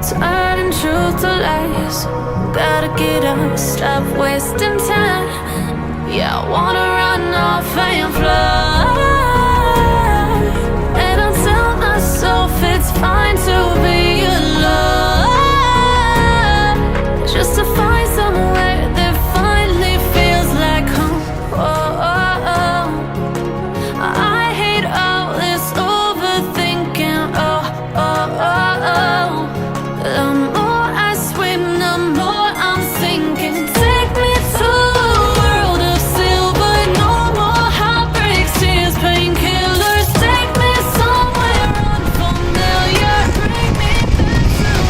Turning truth to lies. Gotta get up, stop wasting time. Yeah, I wanna run off and fly. And I tell myself it's fine to be alone, just to find somewhere that finally feels like home. Oh, oh, oh. I hate all this overthinking. Oh, oh, oh, oh. The more I swim, the more I'm sinking. Take me to a world of silver. No more heartbreaks, tears, painkillers. Take me somewhere unfamiliar. Bring me back to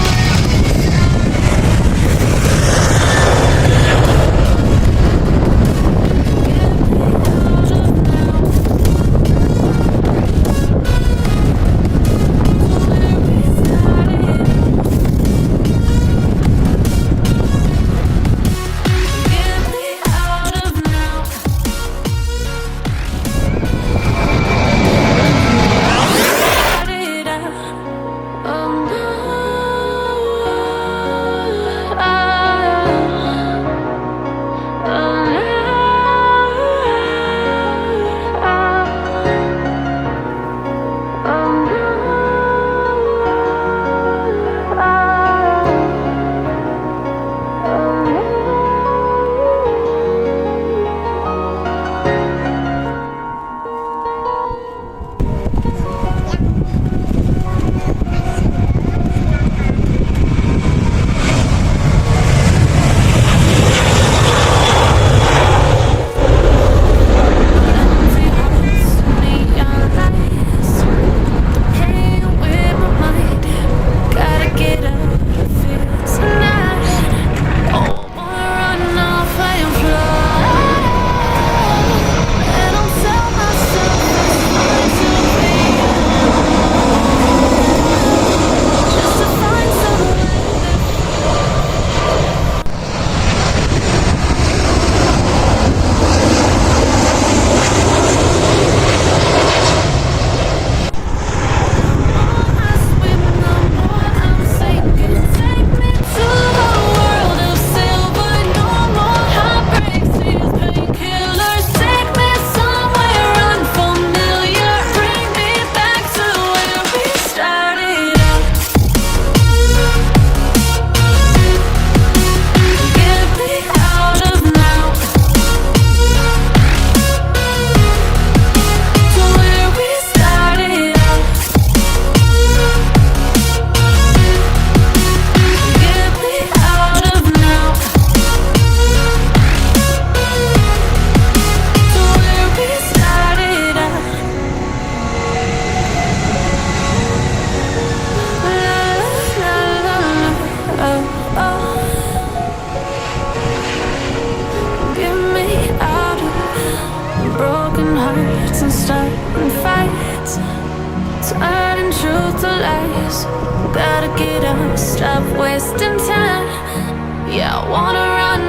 stop wasting time. Yeah, I wanna run